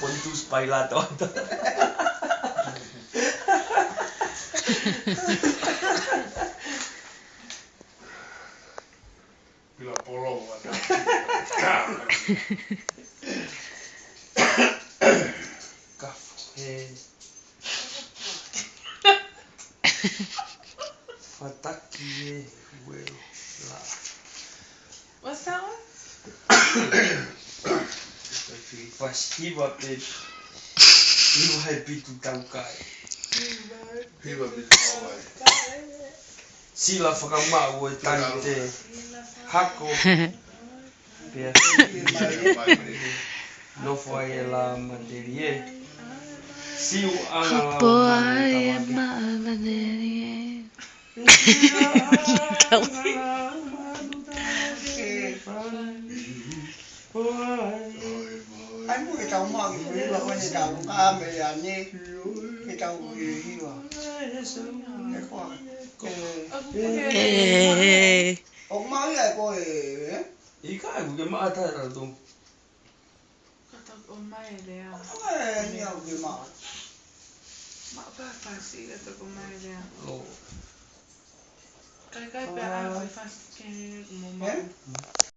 Pontus Pilato. Kyllä poloa. Caffè. Fatakie Wella. What's that one? Hiva pit. Hiva he pitu taukai. Hyvä pitää olla. Sillä whakamau e tante. Hako. Pia. No foi la materie. Siu angala. Boy, materie. Anh mua cái tàu mò cái quý là con cái tàu cũng am về làm như cái tàu của gì mà cái khoa ông nói là coi Ikai ku ke maatara tu. Kato on mailea. nhiều người mà Ma pääsi kato kun mailea. Lo. Kai pää ai fast ke mun